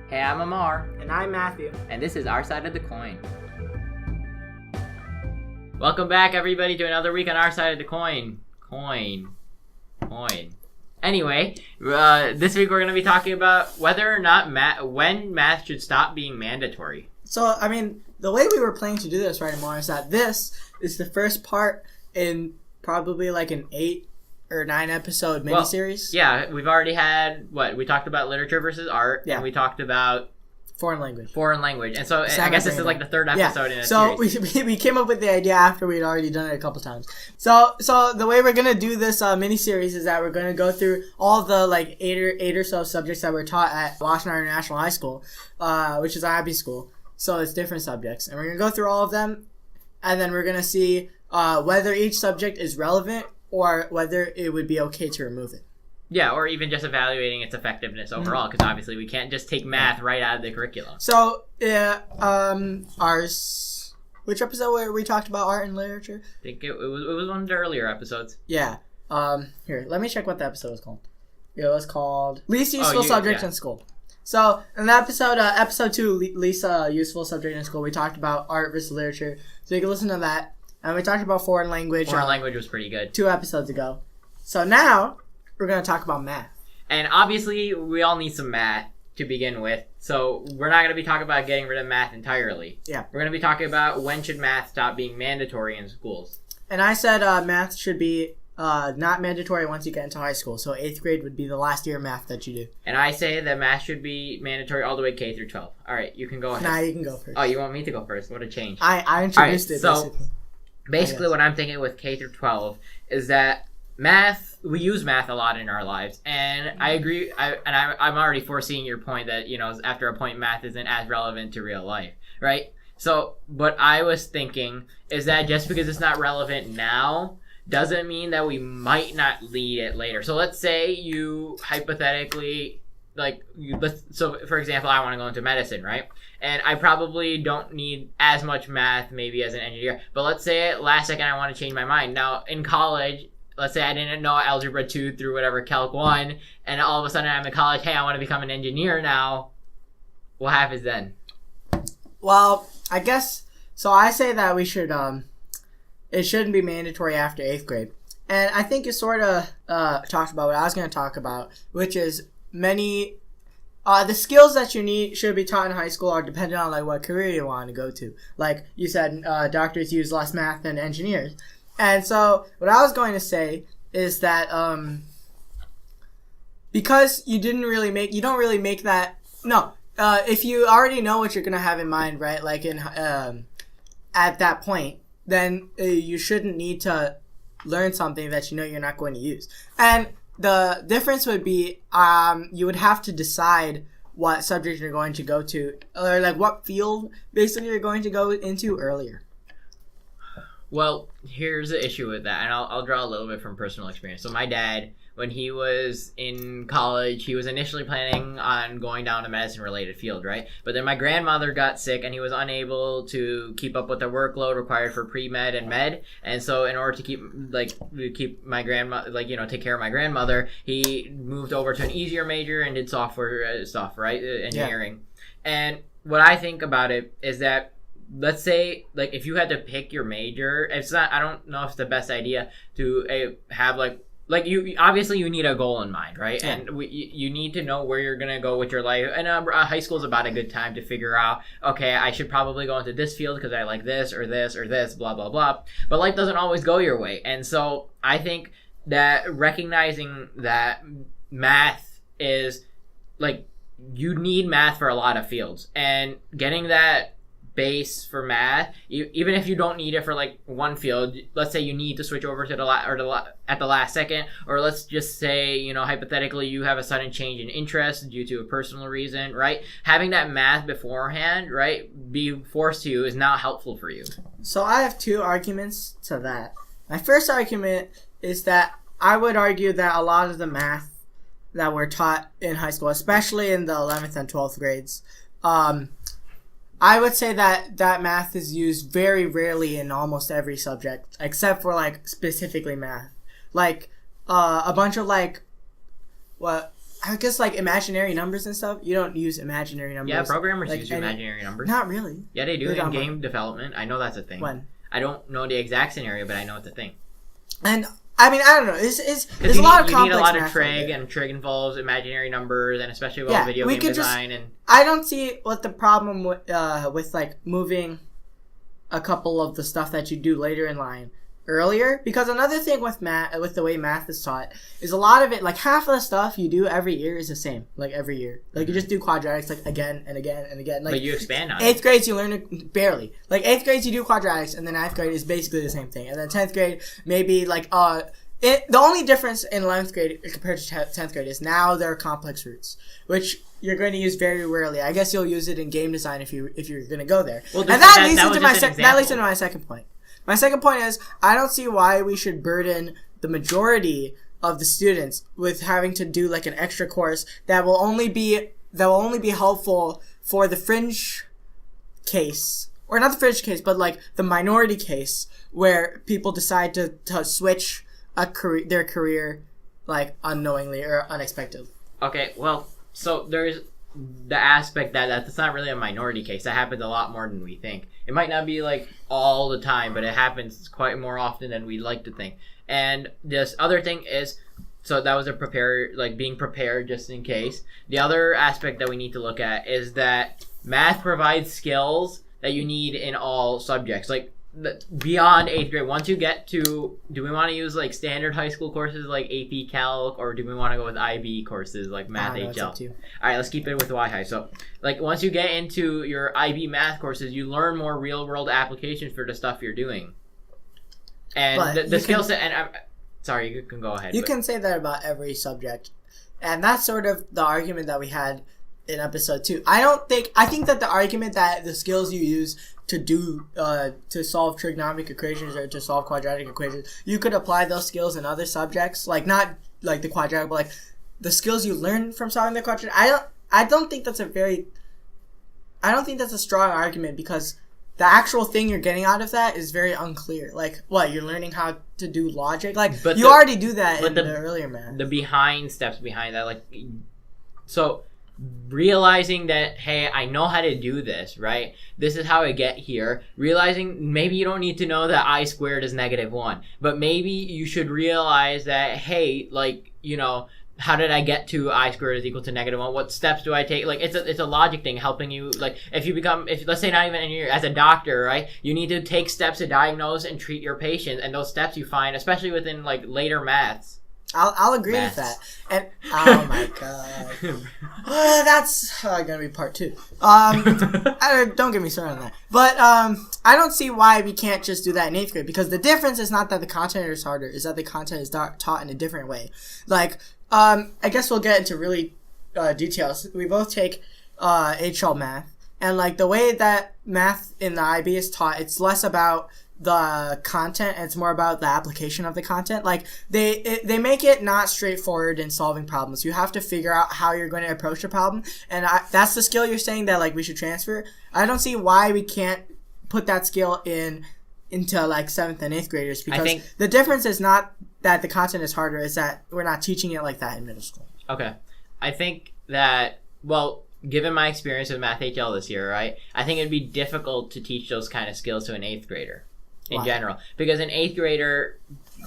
Hey, I'm Amar. And I'm Matthew. And this is Our Side of the Coin. Welcome back, everybody, to another week on Our Side of the Coin. Coin. Anyway, this week we're going to be talking about whether or not when math should stop being mandatory. So, I mean, the way we were planning to do this, right, Amar, is that this is the first part in probably like an 8 or 9 episode miniseries. Yeah, we've already had, we talked about literature versus art, and we talked about foreign language. And so I guess this is like the third episode in a series. So we came up with the idea after we'd already done it a couple times. So the way we're going to do this miniseries is that we're going to go through all the like eight or so subjects that were taught at Washington International High School, which is IB school. So it's different subjects. And we're going to go through all of them, and then we're going to see whether each subject is relevant or whether it would be okay to remove it. Yeah, or even just evaluating its effectiveness overall, because obviously we can't just take math right out of the curriculum. So, which episode where we talked about art and literature? I think it was one of the earlier episodes. Yeah. Here, let me check what the episode was called. It was called Least Useful Subject in School. So, in that episode, episode 2, Least Useful Subject in School, we talked about art versus literature. So you can listen to that. And we talked about foreign language. Foreign language was pretty good. 2 episodes ago. So now, we're going to talk about math. And obviously, we all need some math to begin with. So we're not going to be talking about getting rid of math entirely. Yeah. We're going to be talking about when should math stop being mandatory in schools. And I said math should be not mandatory once you get into high school. So 8th grade would be the last year of math that you do. And I say that math should be mandatory all the way K through 12. All right, you can go ahead. Nah, you can go first. Oh, you want me to go first? What a change. I introduced it, so basically what I'm thinking with K through 12 is that math, we use math a lot in our lives, and I agree. I'm already foreseeing your point that, after a point, math isn't as relevant to real life, right? So, what I was thinking is that just because it's not relevant now doesn't mean that we might not need it later. So, let's say you hypothetically, so for example, I want to go into medicine, right? And I probably don't need as much math maybe as an engineer, but let's say last second I want to change my mind. Now, in college, let's say I didn't know Algebra 2 through whatever Calc 1, and all of a sudden I'm in college, hey, I want to become an engineer now. What happens then? Well, I guess, so I say that we should, it shouldn't be mandatory after 8th grade. And I think you sort of talked about what I was going to talk about, which is the skills that you need should be taught in high school are dependent on, what career you want to go to. Like you said, doctors use less math than engineers. And so what I was going to say is that because you don't really make that. No, if you already know what you're gonna have in mind, right? Like at that point, then you shouldn't need to learn something that you know you're not going to use. And the difference would be you would have to decide what subject you're going to go to, or what field basically you're going to go into earlier. Well, here's the issue with that, and I'll draw a little bit from personal experience. So my dad, when he was in college, he was initially planning on going down a medicine-related field, right? But then my grandmother got sick, and he was unable to keep up with the workload required for pre-med and med. And so in order to keep my grandma, take care of my grandmother, he moved over to an easier major and did software stuff, right? Engineering. Yeah. And what I think about it is that, let's say, if you had to pick your major, I don't know if it's the best idea to have, you obviously you need a goal in mind, right? Yeah. And you need to know where you're going to go with your life. And high school is about a good time to figure out, okay, I should probably go into this field because I like this or this or this, blah, blah, blah. But life doesn't always go your way. And so I think that recognizing that math is, you need math for a lot of fields. And getting that base for math, even if you don't need it for one field, let's say you need to switch over to at the last second, or let's just say, hypothetically you have a sudden change in interest due to a personal reason, right? Having that math beforehand, right, be forced to you is not helpful for you. So I have 2 arguments to that. My first argument is that I would argue that a lot of the math that we're taught in high school, especially in the 11th and 12th grades, I would say that math is used very rarely in almost every subject, except for specifically math. A bunch of I guess like imaginary numbers and stuff. You don't use imaginary numbers. Yeah, programmers like, use imaginary numbers. Not really. Yeah, they do They're in dumb. game development. I know that's a thing. When? I don't know the exact scenario, but I know it's a thing. And I mean, I don't know. There's a You lot of need complex a lot of math trig, like and trig involves imaginary numbers, and especially with Yeah, video we game could just- design. And I don't see what the problem with like moving a couple of the stuff that you do later in line earlier, because another thing with math, with the way math is taught, is a lot of it, like half of the stuff you do every year is the same, like every year. Like you just do quadratics like again and again and again. Like but you expand on it. 8th grades you learn it barely. Like 8th grades you do quadratics, and then 9th grade is basically the same thing. And then 10th grade maybe like the only difference in 11th grade compared to 10th grade is now there are complex roots, which you're going to use very rarely. I guess you'll use it in game design if you're going to go there. Well, and that was leads into just an that leads example. into my second point. My second point is I don't see why we should burden the majority of the students with having to do like an extra course that will only be helpful for the fringe case, or not the fringe case, but like the minority case where people decide to switch their career like unknowingly or unexpectedly. Okay, well, so there's the aspect that's not really a minority case. That happens a lot more than we think. It might not be like all the time, but it happens quite more often than we'd like to think. And this other thing is, so that was being prepared just in case. The other aspect that we need to look at is that math provides skills that you need in all subjects. Like beyond 8th grade, once you get to, do we want to use like standard high school courses like AP Calc, or do we want to go with IB courses like Math I don't know, it's HL? up to you. All right, let's keep it with Y High. So, like, once you get into your IB math courses, you learn more real-world applications for the stuff you're doing. And But the you skill can- set, and sorry, you can go ahead. You but- can say that about every subject. And that's sort of the argument that we had in episode 2. I think that the argument that the skills you use to solve trigonometric equations or to solve quadratic equations, you could apply those skills in other subjects, like not like the quadratic, but like the skills you learn from solving the quadratic. I don't think that's a strong argument, because the actual thing you're getting out of that is very unclear. Like, what, you're learning how to do logic? Like, But you the- already do that in but the earlier math. the behind steps behind that, like, so realizing that, hey, I know how to do this, right? This is how I get here. Realizing maybe you don't need to know that I squared is -1, but maybe you should realize that, hey, like, you know, how did I get to I squared is equal to -1? What steps do I take? Like, it's a logic thing helping you. Like, if let's say not even as a doctor, right? You need to take steps to diagnose and treat your patient, and those steps you find, especially within like later maths. I'll agree Maths. with that. And oh my god, that's gonna be part 2. Don't get me started on that. But I don't see why we can't just do that in 8th grade, because the difference is not that the content is harder; is that the content is taught in a different way. Like, I guess we'll get into really details. We both take HL math, and like the way that math in the IB is taught, it's less about the content and it's more about the application of the content. Like they make it not straightforward in solving problems. You have to figure out how you're going to approach a problem, and that's the skill you're saying that like we should transfer. I don't see why we can't put that skill into like 7th and 8th graders, because the difference is not that the content is harder, is that we're not teaching it like that in middle school. Okay. I think that, well, given my experience with Math HL this year, right, I think it'd be difficult to teach those kind of skills to an 8th grader in Why? general. Because an 8th grader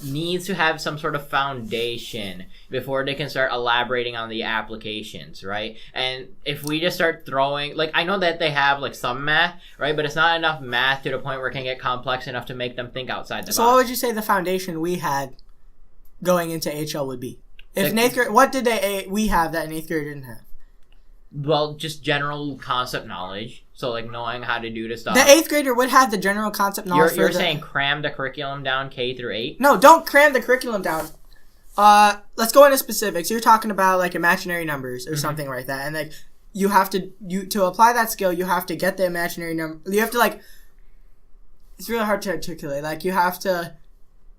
needs to have some sort of foundation before they can start elaborating on the applications, right? And if we just start throwing, like, I know that they have, like, some math, right, but it's not enough math to the point where it can get complex enough to make them think outside the So what box. would you say the foundation we had going into HL would be? If Like- in 8th grade, what did we have that an 8th grader didn't have? Well, just general concept knowledge. So, like, knowing how to do the stuff. The 8th grader would have the general concept knowledge. You're saying cram the curriculum down K through 8? No, don't cram the curriculum down. Let's go into specifics. You're talking about like imaginary numbers or something like that, and like you have to apply that skill. You have to get the imaginary number. You have to like. It's really hard to articulate. Like you have to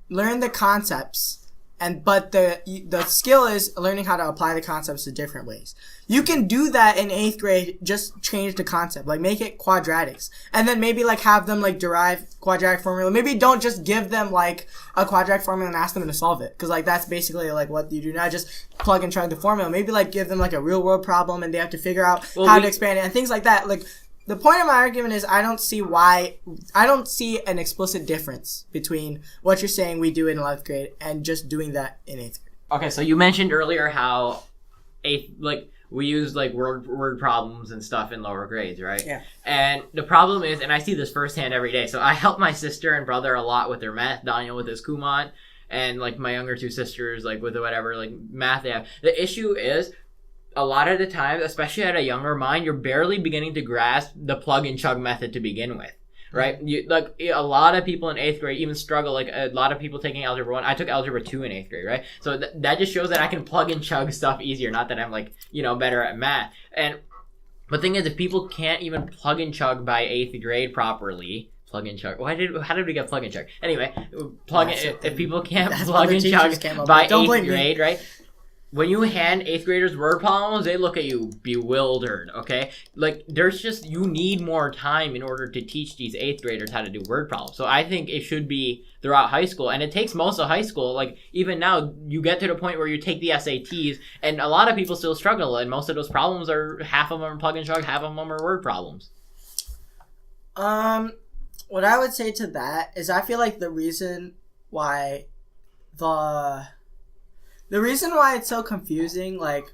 learn the concepts, but the skill is learning how to apply the concepts to different ways. You can do that in 8th grade, just change the concept, like make it quadratics, and then maybe like have them like derive quadratic formula. Maybe don't just give them like a quadratic formula and ask them to solve it, because like that's basically like what you do now, just plug and chug the formula. Maybe like give them like a real world problem and they have to figure out how to expand it and things like that. Like, the point of my argument is I don't see an explicit difference between what you're saying we do in 11th grade and just doing that in 8th grade. Okay, so you mentioned earlier how we use like word problems and stuff in lower grades, right? Yeah. And the problem is, and I see this firsthand every day, so I help my sister and brother a lot with their math, Daniel with his Kumon, and like my younger two sisters like with whatever like math they have. The issue is, a lot of the time, especially at a younger mind, you're barely beginning to grasp the plug and chug method to begin with, right? Like a lot of people in 8th grade even struggle. Like a lot of people taking algebra 1. I took algebra 2 in 8th grade, right? So that just shows that I can plug and chug stuff easier. Not that I'm like, better at math. And the thing is, if people can't even plug and chug by 8th grade properly, plug and chug. How did we get plug and chug? Anyway, if people can't plug and chug by 8th grade, right? When you hand 8th graders word problems, they look at you bewildered, okay? Like, you need more time in order to teach these 8th graders how to do word problems. So I think it should be throughout high school, and it takes most of high school. Like, even now, you get to the point where you take the SATs, and a lot of people still struggle, and most of those problems half of them are plug and chug, half of them are word problems. What I would say to that is I feel like the reason why it's so confusing, like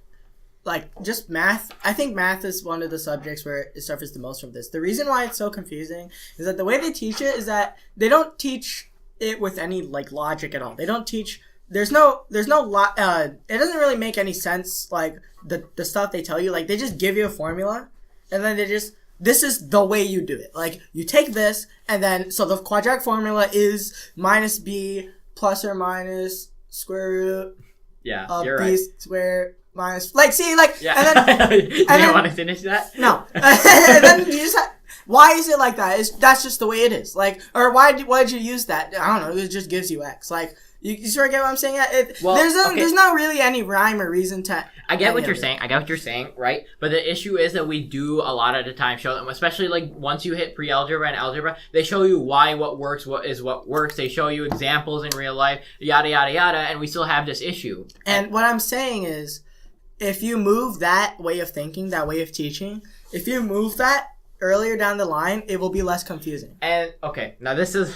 just math, I think math is one of the subjects where it suffers the most from this. The reason why it's so confusing is that the way they teach it is that they don't teach it with any like logic at all. They don't teach, it doesn't really make any sense, like the stuff they tell you. Like, they just give you a formula and then this is the way you do it. Like, you take this and then, so the quadratic formula is minus b plus or minus square root. Yeah, you're right. B squared minus, like, see, like, yeah. And then, you don't want to finish that? No. And then you just, why is it like that? That's just the way it is. Like, or why did you use that? I don't know. It just gives you X. Like, you sort of get what I'm saying? There's not really any rhyme or reason to. I get what you're saying, right? But the issue is that we do a lot of the time show them, especially like once you hit pre-algebra and algebra, they show you why what works, what works. They show you examples in real life, yada, yada, yada, and we still have this issue. And what I'm saying is, if you move that way of thinking, that way of teaching, if you move that earlier down the line, it will be less confusing. And okay, now this is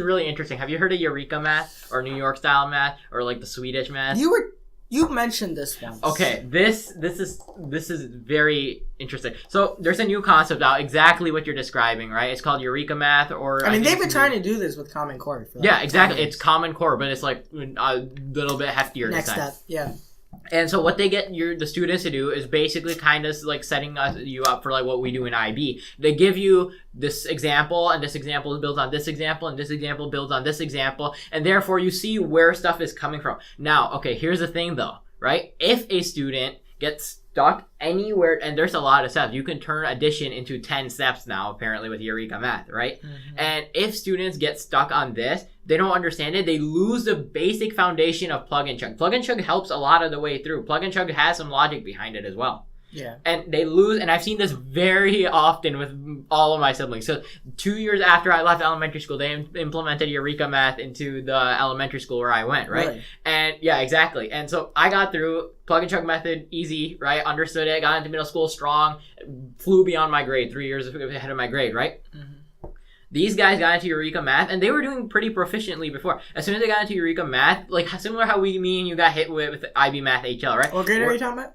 really interesting. Have you heard of Eureka math or New York style math or like the Swedish math? You mentioned this once. Okay, this is very interesting. So there's a new concept out, exactly what you're describing, right? It's called Eureka math, or I mean, they've been trying to do this with Common Core. Yeah, exactly. It's Common Core, but it's like a little bit heftier. Next step, yeah. And so what they get the students to do is basically kind of like setting you up for like what we do in IB. They give you this example, and this example builds on this example, and this example builds on this example, and therefore you see where stuff is coming from. Now, okay, here's the thing though, right? If a student gets stuck anywhere, and there's a lot of steps. You can turn addition into 10 steps now, apparently, with Eureka math, right? Mm-hmm. And if students get stuck on this, they don't understand it, they lose the basic foundation of plug and chug. Plug and chug helps a lot of the way through. Plug and chug has some logic behind it as well. Yeah. And they lose, and I've seen this very often with all of my siblings. So 2 years after I left elementary school, they implemented Eureka math into the elementary school where I went, right? Really? And yeah, exactly. And so I got through plug and chug method, easy, right? Understood it, got into middle school strong, flew beyond my grade, 3 years ahead of my grade, right? Mm-hmm. These guys got into Eureka math, and they were doing pretty proficiently before. As soon as they got into Eureka math, like similar how me and you got hit with IB Math HL, right? What grade are you talking about?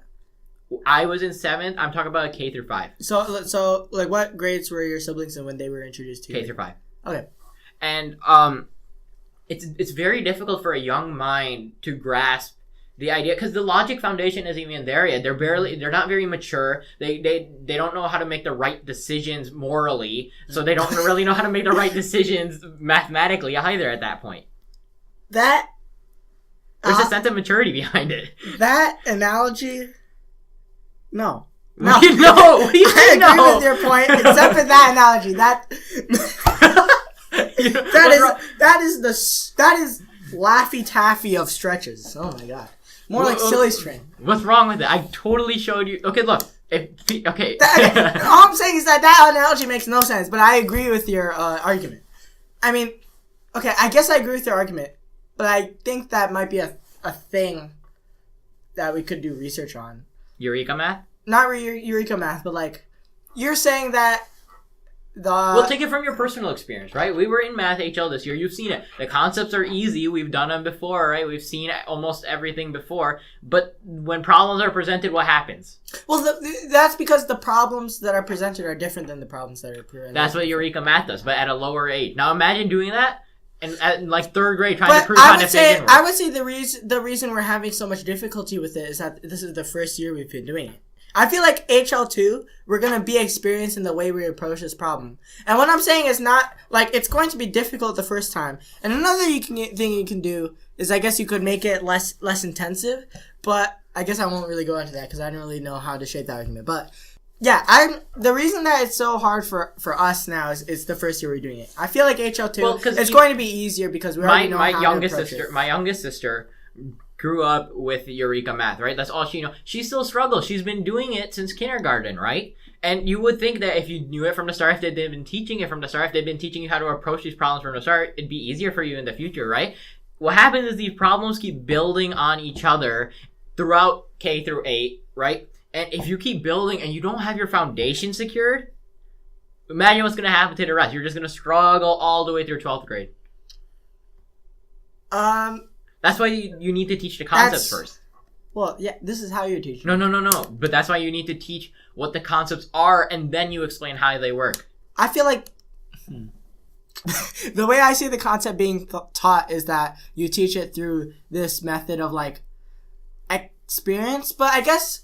I was in 7th. I'm talking about K through 5. So like, what grades were your siblings in when they were introduced to you? K through 5. Okay. And it's very difficult for a young mind to grasp the idea, because the logic foundation isn't even there yet. They're not very mature. They don't know how to make the right decisions morally, so they don't really know how to make the right decisions mathematically either at that point. There's a sense of maturity behind it. That analogy. No. No. What do you I agree with your point, except for that analogy. That is Laffy Taffy of stretches. Oh my god. More like silly string. What's wrong with it? I totally showed you. Okay, look. Okay. All I'm saying is that analogy makes no sense, but I agree with your argument. I mean, okay, I guess I agree with your argument, but I think that might be a thing that we could do research on. Eureka math? Not Eureka math, but like, you're saying that We'll take it from your personal experience, right? We were in Math HL this year. You've seen it. The concepts are easy. We've done them before, right? We've seen almost everything before. But when problems are presented, what happens? Well, that's because the problems that are presented are different than the problems that are presented. That's what Eureka Math does, but at a lower age. Now imagine doing that and at like third grade trying to prove how to say I would say the reason we're having so much difficulty with it is that this is the first year we've been doing it. I feel like HL2, we're going to be experienced in the way we approach this problem. And what I'm saying is not, like, it's going to be difficult the first time. And another thing you can do is, I guess you could make it less intensive. But I guess I won't really go into that because I don't really know how to shape that argument. But, yeah, the reason that it's so hard for us now is it's the first year we're doing it. I feel like HL2, it's going to be easier because we already know how to approach it. My youngest sister grew up with Eureka Math, right? That's all she knows. She still struggles. She's been doing it since kindergarten, right? And you would think that if you knew it from the start, if they'd been teaching it from the start, if they'd been teaching you how to approach these problems from the start, it'd be easier for you in the future, right? What happens is these problems keep building on each other throughout K through 8, right? And if you keep building and you don't have your foundation secured, imagine what's going to happen to the rest. You're just going to struggle all the way through 12th grade. That's why you need to teach the concepts first. Well, yeah, this is how you're teaching. No. But that's why you need to teach what the concepts are, and then you explain how they work. I feel like the way I see the concept being taught is that you teach it through this method of, like, experience. But I guess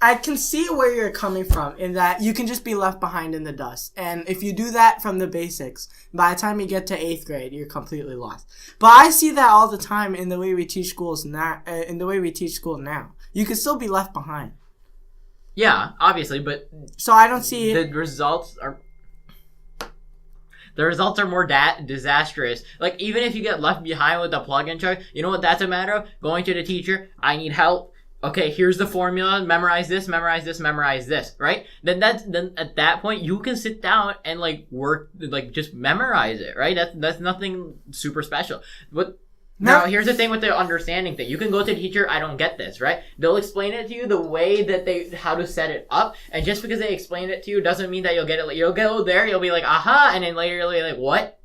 I can see where you're coming from in that you can just be left behind in the dust. And if you do that from the basics, by the time you get to 8th grade, you're completely lost. But I see that all the time in the way we teach schools now. You can still be left behind. Yeah, obviously, but so I don't see the results are more disastrous. Like, even if you get left behind with the plug-in chart, you know what that's a matter of? Going to the teacher, I need help. Okay, here's the formula. Memorize this, right? Then at that point you can sit down and work, just memorize it, right? That's nothing super special. But now here's the thing with the understanding thing. You can go to the teacher, I don't get this, right? They'll explain it to you the way how to set it up, and just because they explain it to you doesn't mean that you'll get it. You'll go there, you'll be like, aha, and then later you'll be like, what?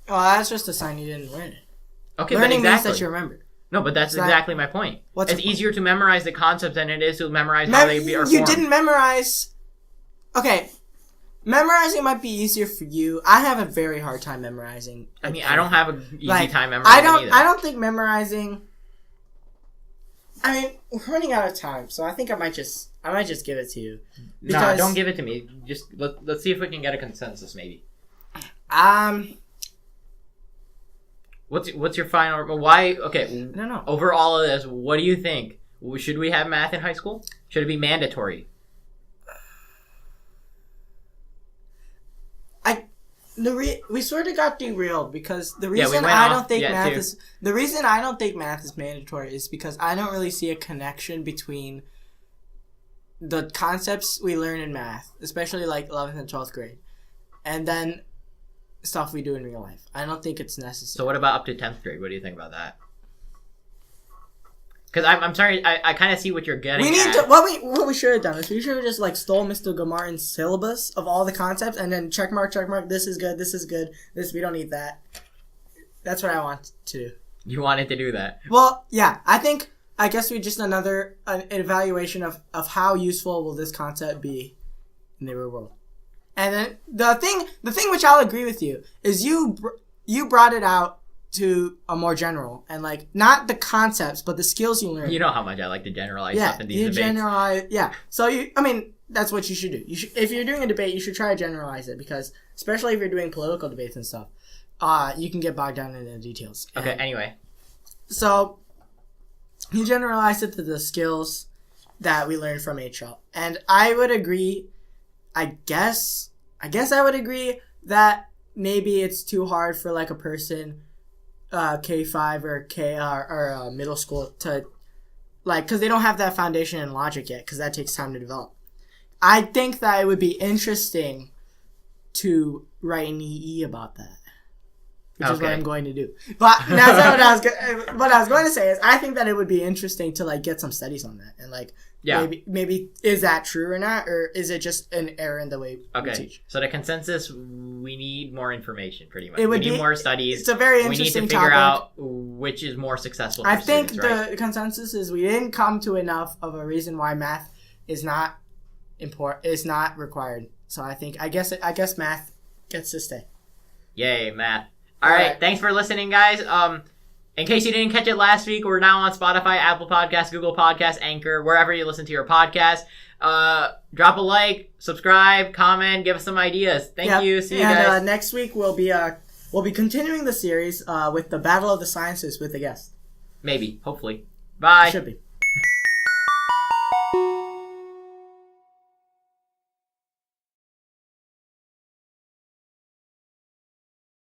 Oh, that's just a sign you didn't learn it. Okay, learning but exactly. means that you remember. No, but that's exactly my point. It's easier to memorize the concepts than it is to memorize how they are formed. You didn't memorize... Okay, memorizing might be easier for you. I have a very hard time memorizing. I mean, I don't have an easy time memorizing either. I don't think memorizing... I mean, we're running out of time, so I think I might just give it to you. No, don't give it to me. Just let's see if we can get a consensus, maybe. What's your final? Why? Okay. No. Over all of this, what do you think? Should we have math in high school? Should it be mandatory? We sort of got derailed because the reason I don't think math is mandatory is because I don't really see a connection between the concepts we learn in math, especially 11th and 12th grade, and then stuff we do in real life. I don't think it's necessary. So what about up to 10th grade? What do you think about that? Because I'm sorry, I kind of see what you're getting at. What we should have done is we should have just stole Mr. Gamartin's syllabus of all the concepts and then check mark, this is good, this we don't need that. That's what I want to do. You wanted to do that? Well, yeah. I guess we just an evaluation of how useful will this concept be in the real world. And then the thing which I'll agree with you is you brought it out to a more general and not the concepts but the skills you learn. You know how much I like to generalize stuff in these debates. So that's what you should do. If you're doing a debate, you should try to generalize it because especially if you're doing political debates and stuff, you can get bogged down in the details. Okay. Anyway, so you generalize it to the skills that we learned from HL, and I would agree. I guess I would agree that maybe it's too hard for a person K5 or middle school to, like, because they don't have that foundation in logic yet, because that takes time to develop. I think that it would be interesting to write an EE about that, which is what I'm going to do. But that's not what I was going to say is I think that it would be interesting to, like, get some studies on that and, like, maybe is that true or not, or is it just an error in the way we teach? So the consensus, we need more information, pretty much. We need more studies. It's a very interesting topic. We need to figure out which is more successful for students, the consensus is we didn't come to enough of a reason why math is not required. So I guess math gets to stay. Yay, math. All right. Thanks for listening, guys. In case you didn't catch it last week, we're now on Spotify, Apple Podcasts, Google Podcasts, Anchor, wherever you listen to your podcast. Drop a like, subscribe, comment, give us some ideas. Thank you. See you guys. Next week we'll be continuing the series with the Battle of the Sciences with a guest. Maybe, hopefully. Bye. Should be.